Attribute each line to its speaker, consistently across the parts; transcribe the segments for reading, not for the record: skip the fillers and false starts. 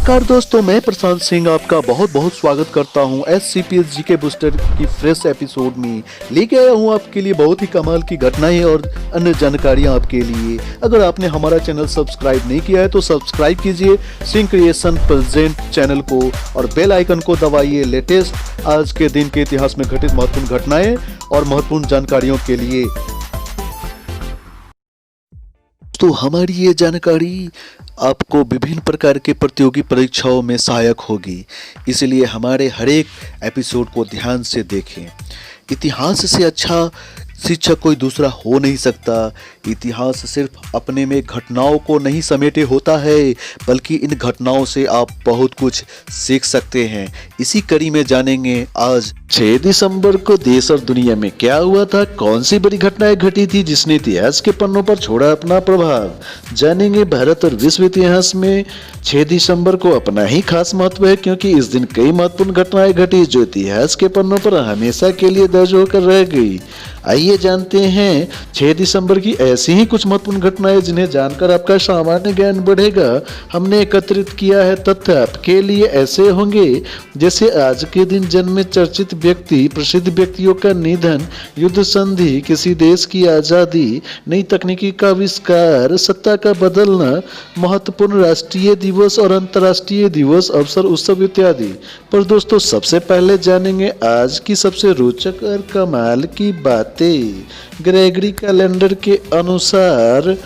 Speaker 1: नमस्कार दोस्तों, मैं प्रशांत सिंह आपका बहुत बहुत स्वागत करता हूं SCPS जीके बूस्टर की फ्रेश एपिसोड में। लेके आया हूं आपके लिए बहुत ही कमाल की घटनाएं और अन्य जानकारियां आपके लिए। अगर आपने हमारा चैनल सब्सक्राइब नहीं किया है तो सब्सक्राइब कीजिए सिंह क्रिएशन प्रेजेंट चैनल को और बेल आइकन को दबाइए लेटेस्ट आज के दिन के इतिहास में घटित महत्वपूर्ण घटनाएं और महत्वपूर्ण जानकारियों के लिए। तो हमारी ये जानकारी आपको विभिन्न प्रकार के प्रतियोगी परीक्षाओं में सहायक होगी, इसलिए हमारे हर एक एपिसोड को ध्यान से देखें। इतिहास से अच्छा शिक्षक कोई दूसरा हो नहीं सकता। इतिहास सिर्फ अपने में घटनाओं को नहीं समेटे होता है, बल्कि इन घटनाओं से आप बहुत कुछ सीख सकते हैं। इसी कड़ी में जानेंगे आज 6 दिसंबर को देश और दुनिया में क्या हुआ था, कौन सी बड़ी घटनाएं घटी थी जिसने इतिहास के पन्नों पर छोड़ा अपना प्रभाव। जानेंगे भारत और विश्व इतिहास में 6 दिसंबर को अपना ही खास महत्व है, क्योंकि इस दिन कई महत्वपूर्ण घटनाएं घटी जो इतिहास के पन्नों पर हमेशा के लिए दर्ज होकर रह गई। आइए जानते हैं 6 दिसंबर की ऐसी ही कुछ महत्वपूर्ण घटनाएं जिन्हें जानकर आपका सामान्य ज्ञान बढ़ेगा। हमने एकत्रित किया है तथ्य आपके लिए ऐसे होंगे जैसे आज के दिन जन्मे चर्चित व्यक्ति, प्रसिद्ध व्यक्तियों का निधन, युद्ध संधि, किसी देश की आज़ादी, नई तकनीकी का आविष्कार, सत्ता का बदलना, महत्वपूर्ण राष्ट्रीय दिवस और अंतर्राष्ट्रीय दिवस, अवसर, उत्सव इत्यादि। पर दोस्तों सबसे पहले जानेंगे आज की सबसे रोचक और कमाल की बातें। ग्रेगरी कैलेंडर के अनुसार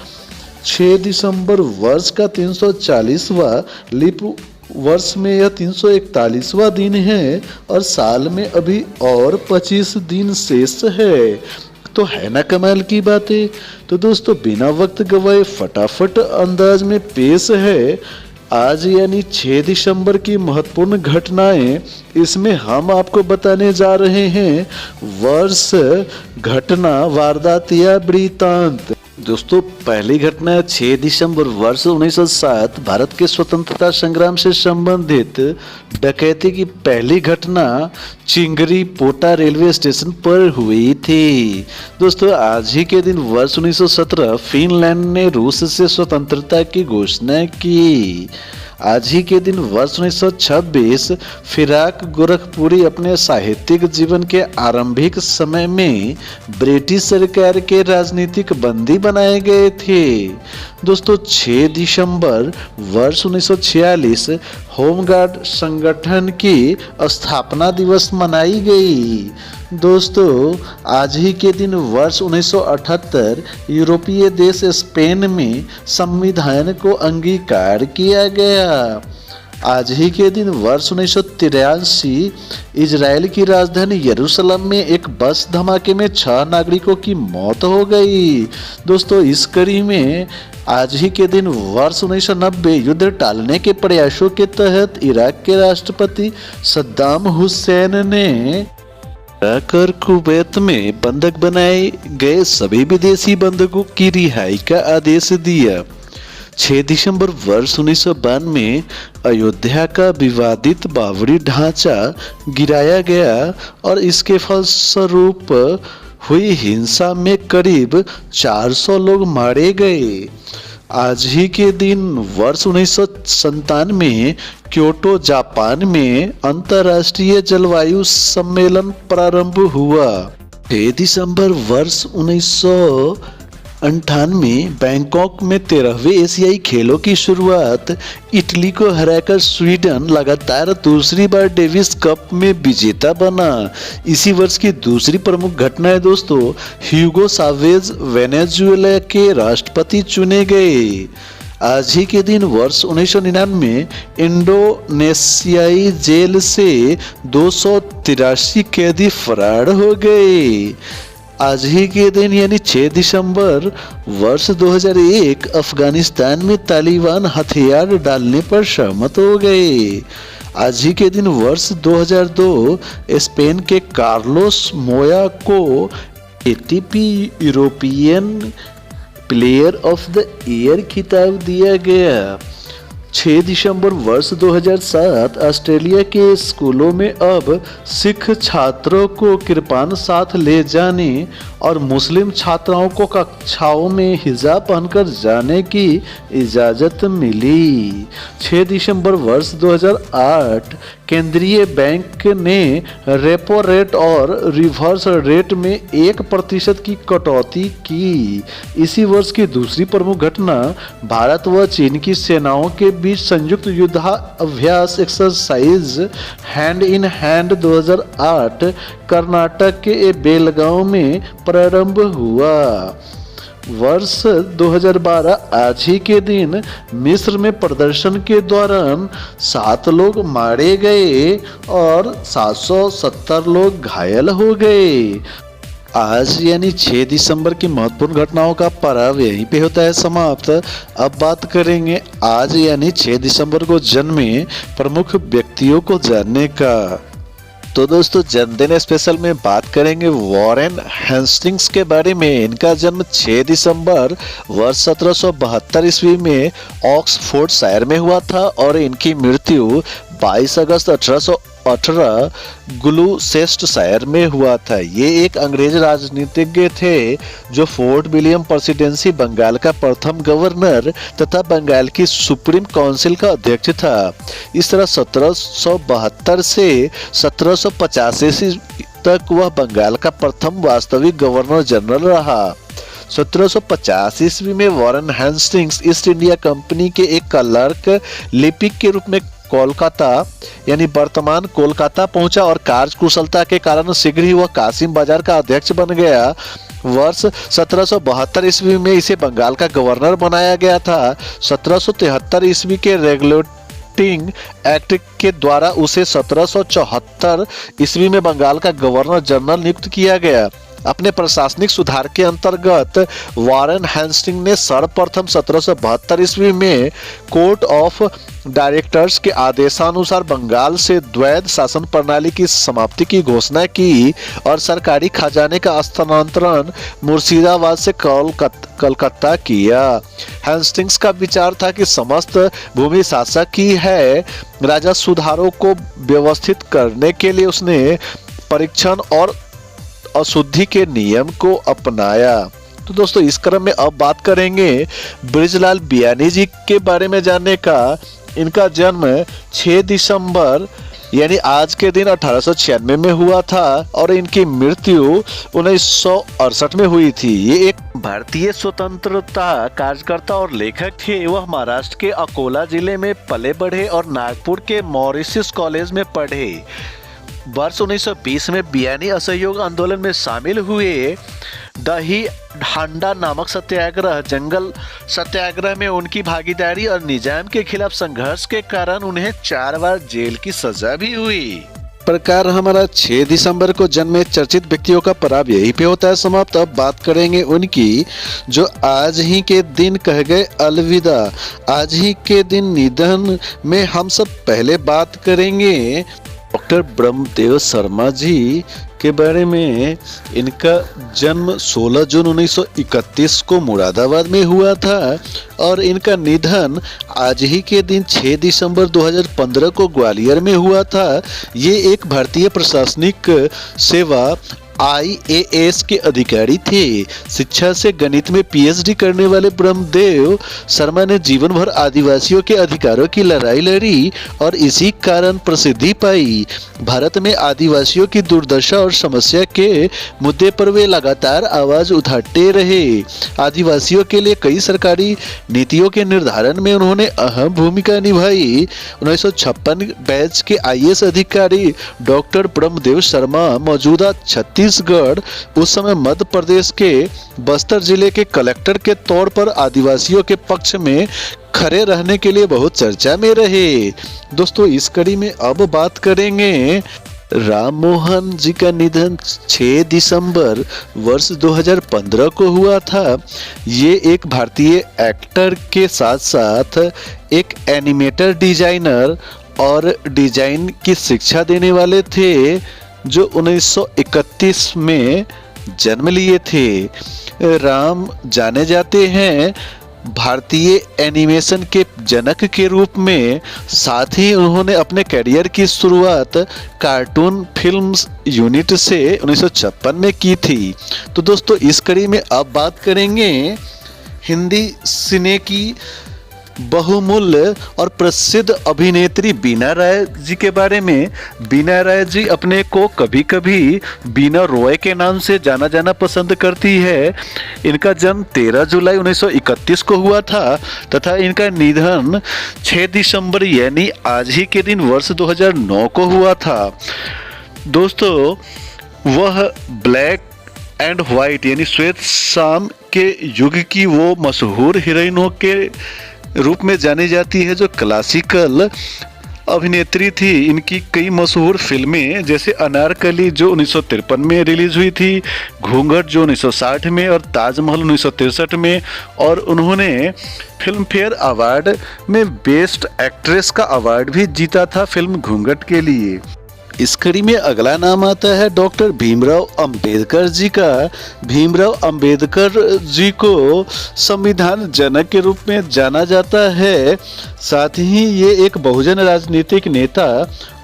Speaker 1: 6 दिसंबर वर्ष का 340वां, लीप वर्ष में यह 341वां दिन है और साल में अभी और 25 दिन शेष है। तो है ना कमाल की बातें। तो दोस्तों बिना वक्त गवाए फटाफट अंदाज में पेश है आज यानी 6 दिसंबर की महत्वपूर्ण घटनाएं। इसमें हम आपको बताने जा रहे हैं वर्ष, घटना, वारदात या वृत्तांत। दोस्तों पहली घटना 6 दिसंबर वर्ष 1907 भारत के स्वतंत्रता संग्राम से संबंधित डकैती की पहली घटना चिंगरी पोटा रेलवे स्टेशन पर हुई थी। दोस्तों आज ही के दिन वर्ष 1917 फिनलैंड ने रूस से स्वतंत्रता की घोषणा की। आज ही के दिन वर्ष 1926 फिराक गोरखपुरी अपने साहित्यिक जीवन के आरंभिक समय में ब्रिटिश सरकार के राजनीतिक बंदी बनाए गए थे। दोस्तों 6 दिसंबर वर्ष 1946 होमगार्ड संगठन की स्थापना दिवस मनाई गई। दोस्तों आज ही के दिन वर्ष 1978 यूरोपीय देश स्पेन में संविधान को अंगीकार किया गया। आज ही के दिन वर्ष 1983 इजराइल की राजधानी यरूशलेम में एक बस धमाके में 6 नागरिकों की मौत हो गई। दोस्तों इस कड़ी में आज ही के दिन वर्ष 1990 युद्ध टालने के प्रयासों के तहत इराक के राष्ट्रपति सद्दाम हुसैन ने कर कुवैत में बंधक बनाए गए सभी विदेशी बंधकों की रिहाई का आदेश दिया। 6 दिसंबर वर्ष 1992 में अयोध्या का विवादित बाबरी ढांचा गिराया गया और इसके फलस्वरूप हुई हिंसा में करीब 400 लोग मारे गए। आज ही के दिन वर्ष 1997 में क्योटो जापान में अंतर्राष्ट्रीय जलवायु सम्मेलन प्रारंभ हुआ। 6 दिसंबर वर्ष 1998 बैंकॉक में 13वें एशियाई खेलों की शुरुआत। इटली को हराकर स्वीडन लगातार दूसरी बार डेविस कप में विजेता बना। इसी वर्ष की दूसरी प्रमुख घटना है दोस्तों, ह्यूगो सावेज वेनेजुएला के राष्ट्रपति चुने गए। आज ही के दिन वर्ष 1999 इंडोनेशियाई जेल से 283 कैदी फरार हो गए। आज ही के दिन यानी 6 दिसंबर वर्ष 2001 अफगानिस्तान में तालिबान हथियार डालने पर सहमत हो गए। आज ही के दिन वर्ष 2002 स्पेन के कार्लोस मोया को ATP European player of the year खिताब दिया गया। 6 दिसंबर वर्ष 2007 ऑस्ट्रेलिया के स्कूलों में अब सिख छात्रों को कृपाण साथ ले जाने
Speaker 2: और मुस्लिम छात्राओं को कक्षाओं में हिजाब पहनकर जाने की इजाज़त मिली। 6 दिसंबर वर्ष 2008 केंद्रीय बैंक ने रेपो रेट और रिवर्स रेट में 1% की कटौती की। इसी वर्ष की दूसरी प्रमुख घटना भारत व चीन की सेनाओं के बीच संयुक्त युद्धाभ्यास exercise hand in hand 2008 Karnataka के बेलगांव में प्रारंभ हुआ। वर्ष 2012 आज ही के दिन मिस्र में प्रदर्शन के दौरान 7 लोग मारे गए और 770 लोग घायल हो गए। आज यानी 6 दिसंबर की महत्वपूर्ण घटनाओं का पर्व यहीं पे होता है समाप्त। अब बात करेंगे आज यानी 6 दिसंबर को जन्मे प्रमुख व्यक्तियों को जानने का। तो दोस्तों जन्मदिन स्पेशल में बात करेंगे वॉरेन हेस्टिंग्स के बारे में। इनका जन्म 6 दिसंबर वर्ष 1772 ईस्वी में ऑक्सफोर्ड शहर में हुआ था और इनकी मृत्यु 22 अगस्त 1818 ग्लूसेस्टरशायर में हुआ था। ये एक अंग्रेज राजनीतिज्ञ थे जो फोर्ट विलियम प्रेसिडेंसी बंगाल का प्रथम गवर्नर तथा बंगाल की सुप्रीम काउंसिल का अध्यक्ष था। इस तरह 1772 से 1785 तक वह बंगाल का प्रथम वास्तविक गवर्नर जनरल रहा। 1750 ईस्वी में Warren Hastings east India company के एक क्लर्क लिपिक के रूप में कोलकाता यानी वर्तमान कोलकाता पहुंचा और कार्यकुशलता के कारण शीघ्र ही वह कासिम बाजार का अध्यक्ष बन गया। वर्ष 1772 ईस्वी में इसे बंगाल का गवर्नर बनाया गया था। 1773 ईस्वी के रेगुलेटिंग एक्ट के द्वारा उसे 1774 ईस्वी में बंगाल का गवर्नर जनरल नियुक्त किया गया। अपने प्रशासनिक सुधार के अंतर्गत वॉरेन हेस्टिंग्स ने सर्वप्रथम 1772 ईस्वी में कोर्ट ऑफ डायरेक्टर्स के आदेशानुसार बंगाल से द्वैध शासन प्रणाली की समाप्ति की घोषणा की और सरकारी खजाने का स्थानांतरण मुर्शिदाबाद से कलकत्ता किया। हेस्टिंग्स का विचार था कि समस्त भूमि शासक ही है। राजा सुधारों को व्यवस्थित करने के लिए उसने परीक्षण और अशुद्धि के नियम को अपनाया। तो दोस्तों इस क्रम में अब बात करेंगे बृजलाल बियानी जी के बारे में जानने का। इनका जन्म 6 दिसंबर यानी आज के दिन 1896 में हुआ था और इनकी मृत्यु 1968 में हुई थी। ये एक भारतीय स्वतंत्रता कार्यकर्ता और लेखक थे। वह महाराष्ट्र के अकोला जिले में पले बढ़े और नागपुर के मॉरिशस कॉलेज में पढ़े। वर्ष 1920 में बियानी असहयोग आंदोलन में शामिल हुए। दही हांडा नामक सत्याग्रह जंगल सत्याग्रह में उनकी भागीदारी और निजाम के खिलाफ संघर्ष के कारण उन्हें 4 बार जेल की सजा भी हुई। प्रकार हमारा 6 दिसंबर को जन्मे चर्चित व्यक्तियों का पर्व यहीं पे होता है समाप्त। अब बात करेंगे उनकी जो आज ही के दिन कह गए अलविदा। आज ही के दिन निधन में हम सब पहले बात करेंगे डॉक्टर ब्रह्मदेव शर्मा जी के बारे में। इनका जन्म 16 जून 1931 को मुरादाबाद में हुआ था और इनका निधन आज ही के दिन 6 दिसंबर 2015 को ग्वालियर में हुआ था। ये एक भारतीय प्रशासनिक सेवा IAS के अधिकारी थे। शिक्षा से गणित में PhD करने वाले ब्रह्मदेव शर्मा ने जीवन भर आदिवासियों के अधिकारों की लड़ाई लड़ी और इसी कारण प्रसिद्धि पाई। भारत में आदिवासियों की दुर्दशा और समस्या के मुद्दे पर वे लगातार आवाज उठाते रहे। आदिवासियों के लिए कई सरकारी नीतियों के निर्धारण में उन्होंने अहम भूमिका निभाई। 1956 बैच के IAS अधिकारी डॉक्टर ब्रह्मदेव शर्मा मौजूदा छत्तीसगढ़ उस समय मध्य प्रदेश के बस्तर जिले के कलेक्टर के तौर पर आदिवासियों के पक्ष में खड़े रहने के लिए बहुत चर्चा में रहे। दोस्तों इस कड़ी में अब बात करेंगे राम मोहन जी का निधन 6 दिसंबर वर्ष 2015 को हुआ था। ये एक भारतीय एक्टर के साथ साथ एक एनिमेटर डिजाइनर और डिजाइन की शिक्षा देने वाले थे जो 1931 में जन्म लिए थे। राम जाने जाते हैं भारतीय एनिमेशन के जनक के रूप में, साथ ही उन्होंने अपने करियर की शुरुआत कार्टून फिल्म्स यूनिट से 1956 में की थी। तो दोस्तों इस कड़ी में अब बात करेंगे हिंदी सिने की बहुमूल्य और प्रसिद्ध अभिनेत्री बीना राय जी के बारे में। बीना राय जी अपने को कभी कभी बीना रॉय के नाम से जाना जाना पसंद करती है। इनका जन्म 13 जुलाई 1931 को हुआ था तथा इनका निधन 6 दिसंबर यानी आज ही के दिन वर्ष 2009 को हुआ था। दोस्तों वह ब्लैक एंड व्हाइट यानी श्वेत शाम के युग की वो मशहूर हीरोइनों के रूप में जानी जाती है जो क्लासिकल अभिनेत्री थी। इनकी कई मशहूर फिल्में जैसे अनारकली जो 1953 में रिलीज हुई थी, घूंघट जो 1960 में और ताजमहल 1963 में, और उन्होंने फिल्म फेयर अवार्ड में बेस्ट एक्ट्रेस का अवार्ड भी जीता था फिल्म घूंघट के लिए। इस कड़ी में अगला नाम आता है डॉक्टर भीमराव अंबेडकर जी का। भीमराव अंबेडकर जी को संविधान जनक के रूप में जाना जाता है। साथ ही ये एक बहुजन राजनीतिक नेता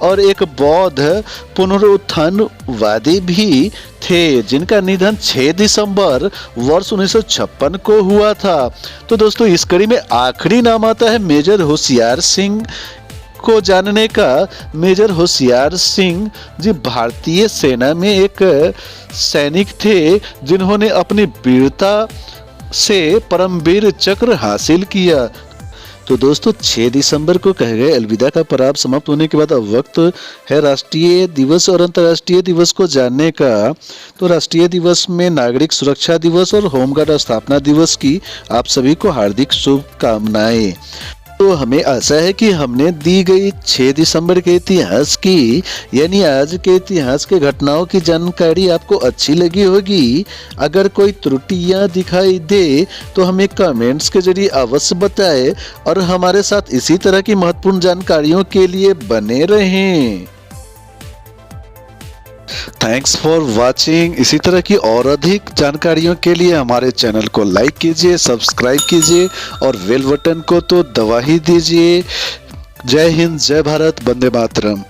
Speaker 2: और एक बौद्ध पुनरुत्थानवादी भी थे जिनका निधन 6 दिसंबर वर्ष 1956 को हुआ था। तो दोस्तों इस कड़ी में आखिरी नाम आता है मेजर होशियार सिंह को जानने का। मेजर होशियार सिंह जी भारतीय सेना में एक सैनिक थे जिन्होंने अपनी वीरता से परमवीर चक्र हासिल किया। तो दोस्तों 6 दिसंबर को कहे गए अलविदा का पड़ाव समाप्त होने के बाद अब वक्त है राष्ट्रीय दिवस और अंतर्राष्ट्रीय दिवस को जानने का। तो राष्ट्रीय दिवस में नागरिक सुरक्षा दिवस और होमगार्ड स्थापना दिवस की आप सभी को हार्दिक शुभकामनाएं। तो हमें आशा है कि हमने दी गई 6 दिसंबर के इतिहास की यानी आज के इतिहास के घटनाओं की जानकारी आपको अच्छी लगी होगी। अगर कोई त्रुटियां दिखाई दे तो हमें कमेंट्स के जरिए अवश्य बताएं और हमारे साथ इसी तरह की महत्वपूर्ण जानकारियों के लिए बने रहें। Thanks for watching. इसी तरह की और अधिक जानकारियों के लिए हमारे चैनल को लाइक कीजिए, सब्सक्राइब कीजिए और बेल बटन को तो दबा ही दीजिए। जय हिंद, जय भारत, वंदे मातरम।